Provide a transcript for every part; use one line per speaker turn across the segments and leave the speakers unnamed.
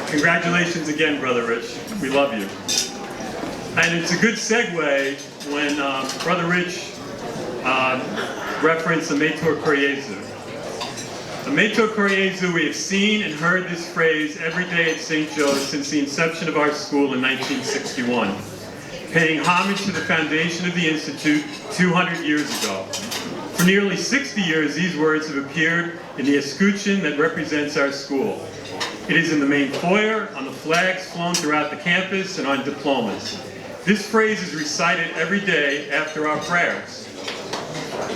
Congratulations again, Brother Rich. We love you. And it's a good segue when Brother Rich referenced the Metor Cor Jesu. The Metor Cor Jesu, we have seen and heard this phrase every day at St. Joe's since the inception of our school in 1961, paying homage to the foundation of the Institute 200 years ago. For nearly 60 years, these words have appeared in the escutcheon that represents our school. It is in the main foyer, on the flags flown throughout the campus, and on diplomas. This phrase is recited every day after our prayers,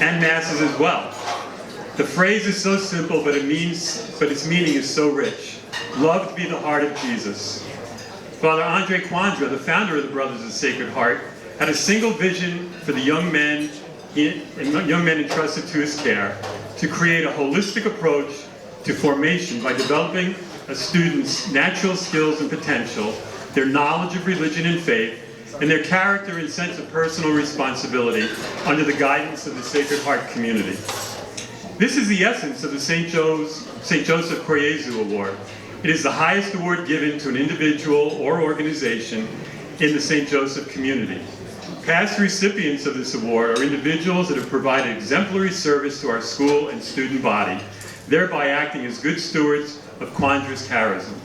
and masses as well. The phrase is so simple, but its meaning is so rich. Love to be the heart of Jesus. Father Aldrich Quanda, the founder of the Brothers of the Sacred Heart, had a single vision for the young men entrusted to his care, to create a holistic approach to formation by developing a student's natural skills and potential, their knowledge of religion and faith, and their character and sense of personal responsibility under the guidance of the Sacred Heart community. This is the essence of the St. Joseph Cor Jesu Award. It is the highest award given to an individual or organization in the St. Joseph community. Past recipients of this award are individuals that have provided exemplary service to our school and student body, thereby acting as good stewards of Quanda's charism.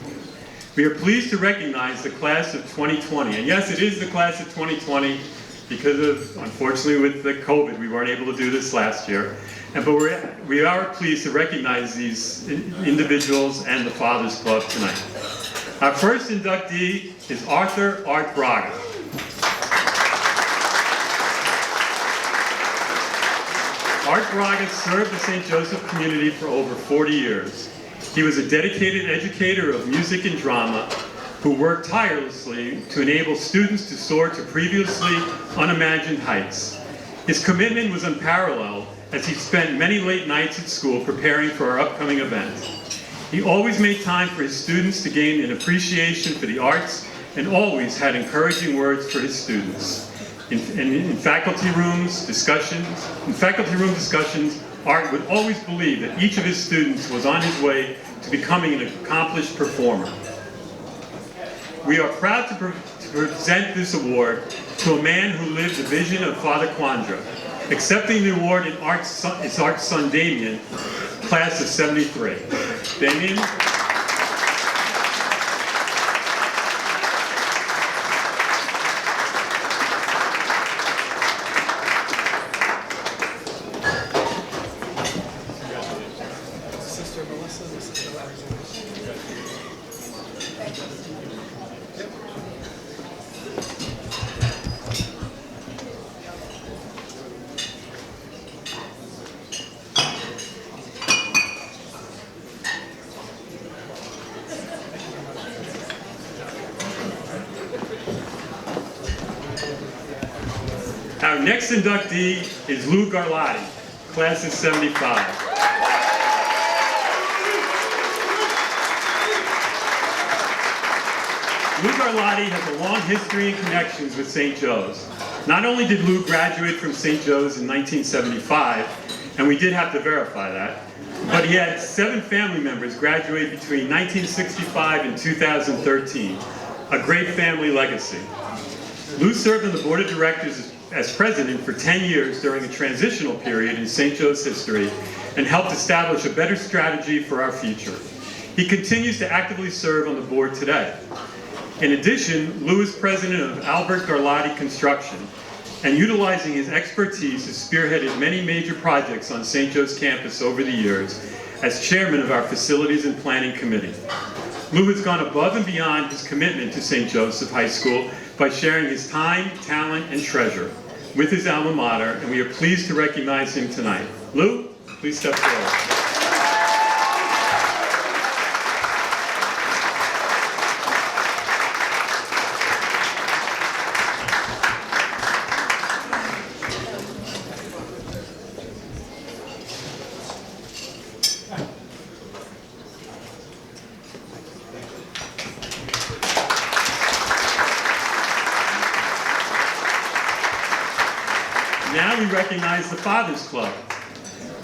We are pleased to recognize the class of 2020. And yes, it is the class of 2020 because of, unfortunately, with the COVID, we weren't able to do this last year. But we are pleased to recognize these individuals and the Fathers Club tonight. Our first inductee is Arthur Art Braga. Art Braga served the St. Joseph community for over 40 years. He was a dedicated educator of music and drama who worked tirelessly to enable students to soar to previously unimagined heights. His commitment was unparalleled as he spent many late nights at school preparing for our upcoming event. He always made time for his students to gain an appreciation for the arts and always had encouraging words for his students. In faculty room discussions, Art would always believe that each of his students was on his way to becoming an accomplished performer. We are proud to present this award to a man who lived the vision of Father Quanda. Accepting the award is Art's son Damien, class of 73. Damien? Our next inductee is Lou Garlatti, class of 75. Lou Garlatti has a long history and connections with St. Joe's. Not only did Lou graduate from St. Joe's in 1975, and we did have to verify that, but he had 7 family members graduate between 1965 and 2013. A great family legacy. Lou served on the board of directors as president for 10 years during a transitional period in St. Joe's history and helped establish a better strategy for our future. He continues to actively serve on the board today. In addition, Lou is president of Albert Garlatti Construction, and utilizing his expertise has spearheaded many major projects on St. Joe's campus over the years as chairman of our Facilities and Planning Committee. Lou has gone above and beyond his commitment to St. Joseph High School by sharing his time, talent, and treasure with his alma mater, and we are pleased to recognize him tonight. Lou, please step forward. Now we recognize the Fathers Club.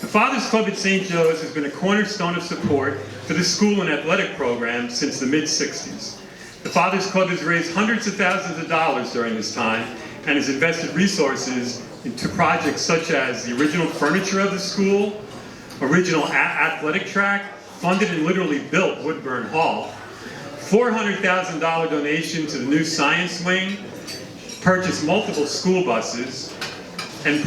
The Fathers Club at St. Joe's has been a cornerstone of support for the school and athletic program since the mid-60s. The Fathers Club has raised hundreds of thousands of dollars during this time and has invested resources into projects such as the original furniture of the school, original athletic track, funded and literally built Woodburn Hall, $400,000 donation to the new science wing, purchased multiple school buses, and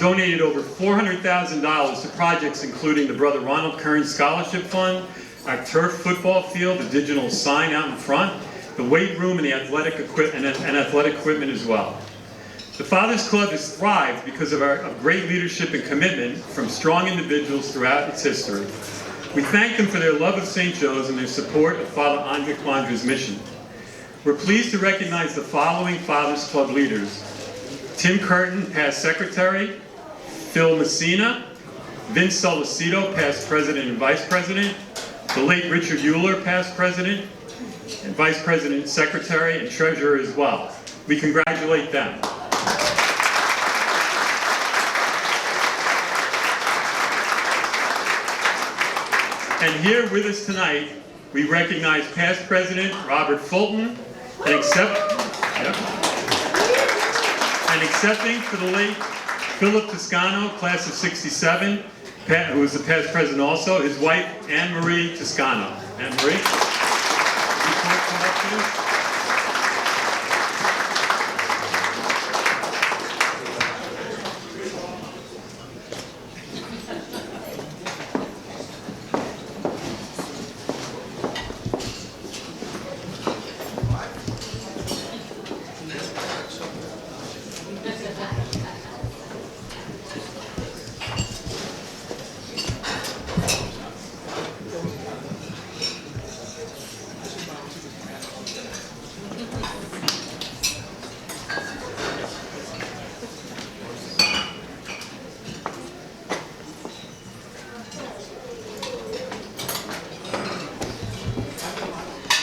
donated over $400,000 to projects including the Brother Ronald Kern Scholarship Fund, our turf football field, the digital sign out in front, the weight room, and the athletic equipment as well. The Fathers Club has thrived because of great leadership and commitment from strong individuals throughout its history. We thank them for their love of St. Joe's and their support of Father Aldrich Quanda's mission. We're pleased to recognize the following Fathers Club leaders: Tim Curtin, past secretary; Phil Messina; Vince Sollecito, past president and vice president; the late Richard Uler, past president and vice president, secretary, and treasurer as well. We congratulate them. And here with us tonight, we recognize past president Robert Fulton, and accepting for the late Philip Toscano, class of '67, who was the past president also, his wife Anne-Marie Toscano. Anne-Marie, would you come up, please?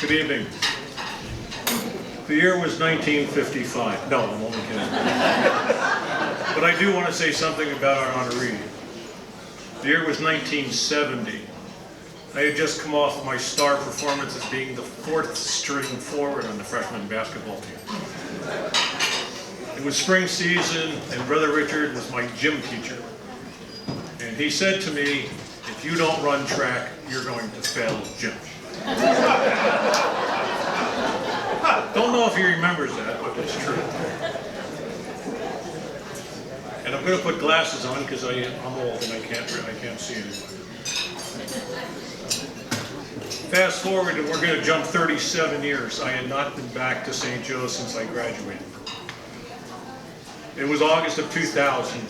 Good evening. The year was 1955. No, I'm only kidding. But I do want to say something about our honoree. The year was 1970. I had just come off my star performance as being the fourth string forward on the freshman basketball team. It was spring season, and Brother Richard was my gym teacher. And he said to me, if you don't run track, you're going to fail gym. Don't know if he remembers that, but it's true. And I'm going to put glasses on because I'm old and I can't see anymore. Fast forward, and we're going to jump 37 years. I had not been back to St. Joe's since I graduated. It was August of 2000.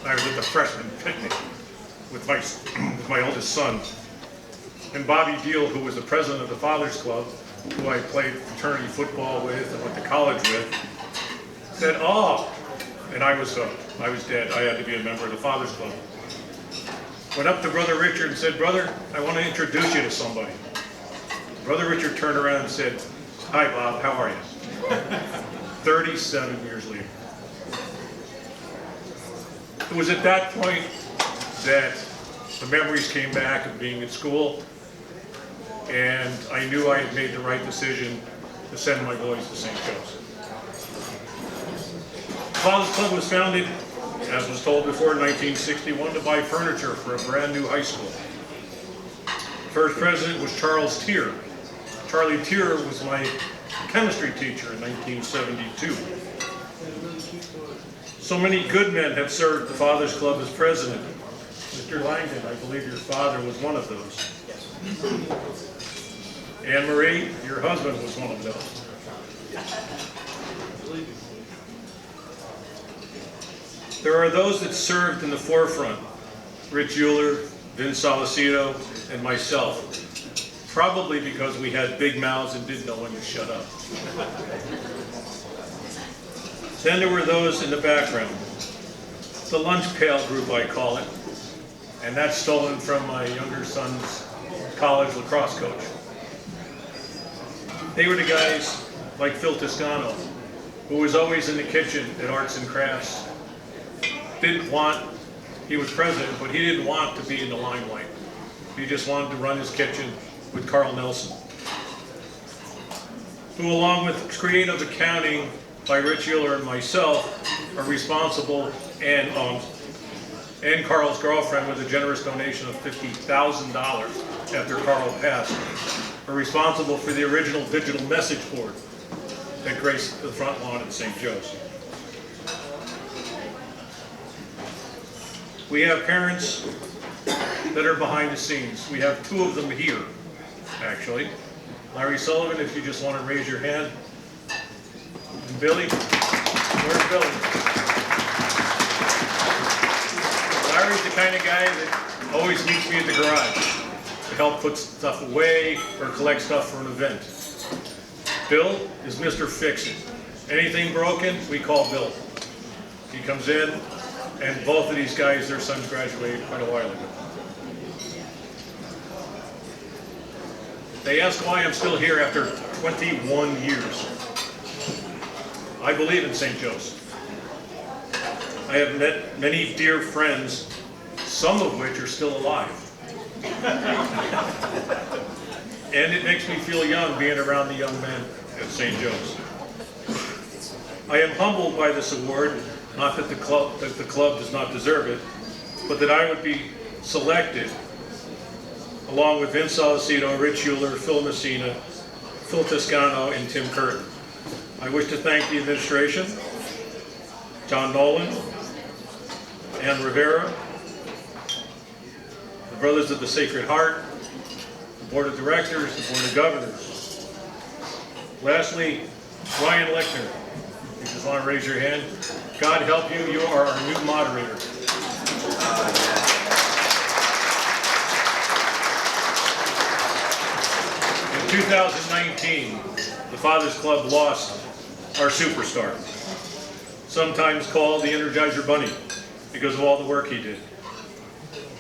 I was at the freshman picnic with my oldest son. And Bobby Deal, who was the president of the Fathers Club, who I played fraternity football with and went to college with, said, "Oh," and I was dead. I had to be a member of the Fathers Club. Went up to Brother Richard and said, "Brother, I want to introduce you to somebody." Brother Richard turned around and said, "Hi, Bob, how are you?" 37 years later. It was at that point that the memories came back of being at school, and I knew I had made the right decision to send my boys to St. Joe's. The Fathers Club was founded, as was told before, in 1961 to buy furniture for a brand new high school. The first president was Charles Tier. Charlie Tier was my chemistry teacher in 1972. So many good men have served the Fathers Club as president. Mr. Langdon, I believe your father was one of those. Anne-Marie, your husband was one of those. There are those that served in the forefront: Rich Uler, Vince Sollecito, and myself. Probably because we had big mouths and didn't know when to shut up. Then there were those in the background. The lunch pail group, I call it. And that's stolen from my younger son's college lacrosse coach. They were the guys like Phil Toscano, who was always in the kitchen at Arts and Crafts. Didn't want He was president, but he didn't want to be in the limelight. He just wanted to run his kitchen with Carl Nelson, who, along with creative accounting by Rich Uler and myself, are responsible, and Carl's girlfriend with a generous donation of $50,000 after Carl passed, are responsible for the original digital message board that graced the front lawn at St. Joe's. We have parents that are behind the scenes. We have two of them here, actually. Larry Sullivan, if you just want to raise your hand. And Billy, where's Billy? Larry's the kind of guy that always meets me at the garage to help put stuff away or collect stuff for an event. Bill is Mr. Fix-It. Anything broken, we call Bill. He comes in, and both of these guys, their sons graduated quite a while ago. They ask why I'm still here after 21 years. I believe in St. Joe's. I have met many dear friends, some of which are still alive. And it makes me feel young being around the young men at St. Joe's. I am humbled by this award, not that the club does not deserve it, but that I would be selected along with Vince Sollecito, Rich Uler, Phil Messina, Phil Toscano, and Tim Curtin. I wish to thank the administration, John Nolan, Ann Rivera, the Brothers of the Sacred Heart, the Board of Directors, the Board of Governors. Lastly, Ryan Lechner. If you just want to raise your hand. God help you, you are our new moderator. In 2019, the Fathers Club lost our superstar, sometimes called the Energizer Bunny, because of all the work he did.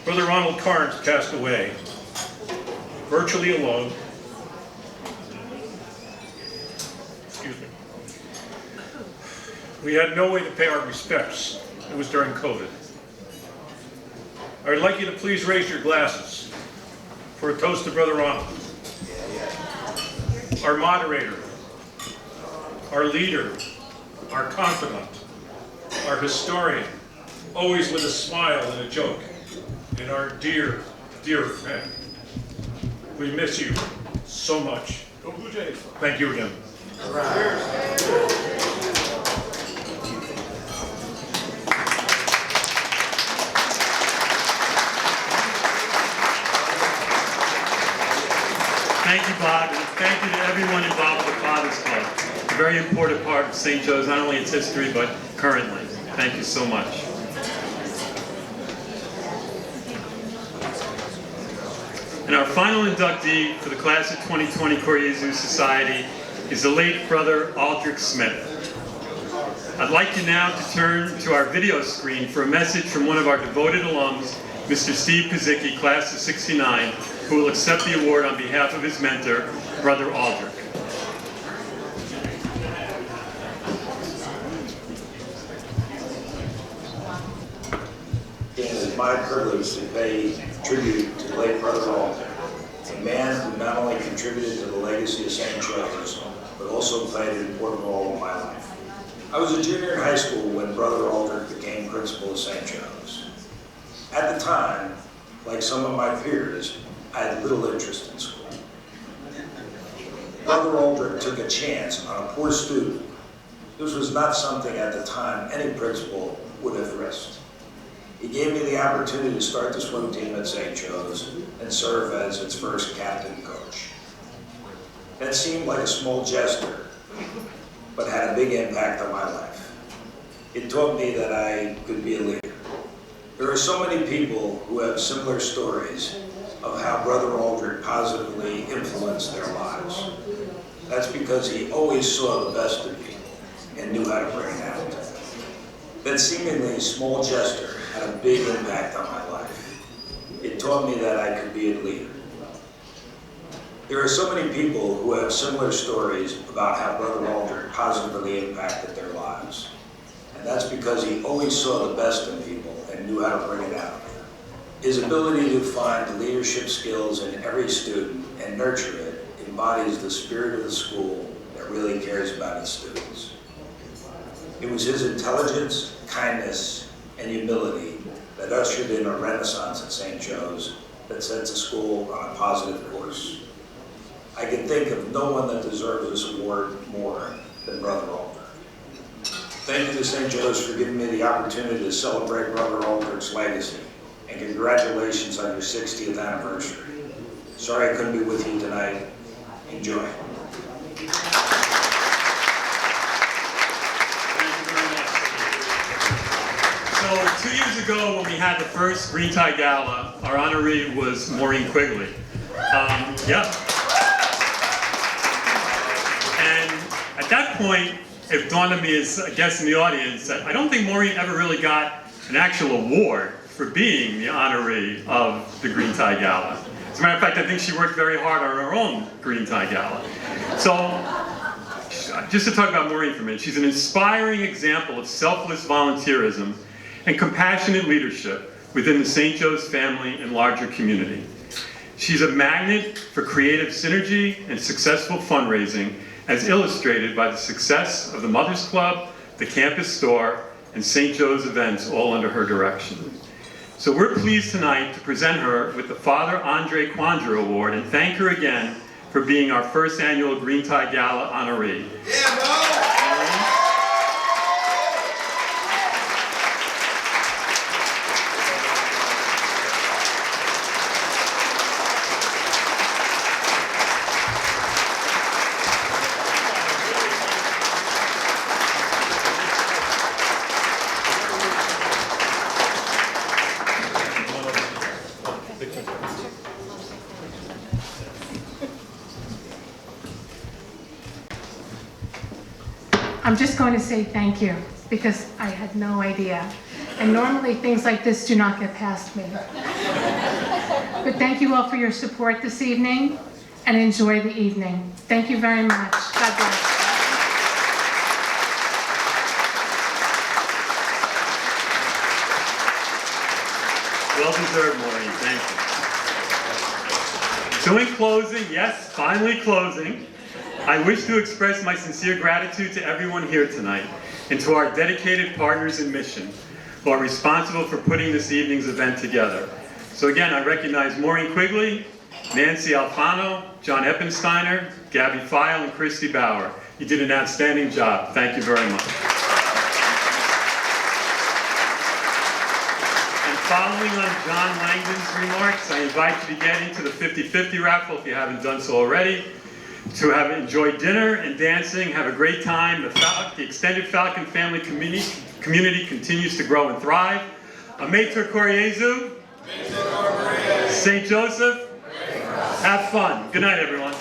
Brother Ronald Carnes passed away, virtually alone. Excuse me. We had no way to pay our respects. It was during COVID. I would like you to please raise your glasses for a toast to Brother Ronald, our moderator, our leader, our confidant, our historian, always with a smile and a joke, and our dear, dear friend. We miss you so much. Thank you again.
Thank you, Bob, and thank you to everyone involved with the Fathers Club. A very important part of St. Joe's, not only its history, but currently. Thank you so much. And our final inductee for the class of 2020 Cor Jesu Society is the late Brother Aldrich Smith. I'd like you now to turn to our video screen for a message from one of our devoted alums, Mr. Steve Kozicki, class of 69, who will accept the award on behalf of his mentor, Brother Aldrich.
It is my privilege to pay tribute to the late Brother Aldrich, a man who not only contributed to the legacy of St. Joe's, but also played an important role in my life. I was a junior in high school when Brother Aldrich became principal of St. Joe's. At the time, like some of my peers, I had little interest in school. Brother Aldrich took a chance on a poor student. This was not something at the time any principal would have risked. He gave me the opportunity to start the swim team at St. Joe's and serve as its first captain coach. That seemed like a small gesture, but had a big impact on my life. It taught me that I could be a leader. There are so many people who have similar stories of how Brother Aldrich positively influenced their lives. That's because he always saw the best in people and knew how to bring it out. That seemingly small gesture had a big impact on my life. It taught me that I could be a leader. There are so many people who have similar stories about how Brother Aldrich positively impacted their lives. And that's because he always saw the best in people and and knew how to bring it out. His ability to find leadership skills in every student and nurture it embodies the spirit of the school that really cares about its students. It was his intelligence, kindness, and humility that ushered in a renaissance at St. Joe's that set the school on a positive course. I can think of no one that deserves this award more than Brother Aldrich. Thank you to St. Joe's for giving me the opportunity to celebrate Brother Aldrich's legacy, and congratulations on your 60th anniversary. Sorry I couldn't be with you tonight. Enjoy.
So 2 years ago, when we had the first Green Tie Gala, our honoree was Maureen Quigley. Yeah. And at that point, it dawned on me as a guest in the audience that I don't think Maureen ever really got an actual award for being the honoree of the Green Tie Gala. As a matter of fact, I think she worked very hard on her own Green Tie Gala. So, just to talk about Maureen for a minute, she's an inspiring example of selfless volunteerism and compassionate leadership within the St. Joe's family and larger community. She's a magnet for creative synergy and successful fundraising, as illustrated by the success of the Mothers Club, the campus store, and St. Joe's events, all under her direction. So we're pleased tonight to present her with the Father Andre Quanda Award and thank her again for being our first annual Green Tie Gala honoree.
Yeah, bro!
I'm just going to say thank you, because I had no idea. And normally things like this do not get past me. But thank you all for your support this evening, and enjoy the evening. Thank you very much. God bless.
Well deserved, Maureen. Thank you. So in closing, yes, finally closing, I wish to express my sincere gratitude to everyone here tonight and to our dedicated partners in mission who are responsible for putting this evening's event together. So again, I recognize Maureen Quigley, Nancy Alfano, John Eppensteiner, Gabby Feil, and Christy Bauer. You did an outstanding job. Thank you very much. And following on John Langdon's remarks, I invite you to get into the 50-50 raffle if you haven't done so already, to have enjoyed dinner and dancing, have a great time. The extended Falcon family community continues to grow and thrive. A Mater Cor Jesu, St. Joseph, have fun. Good night, everyone.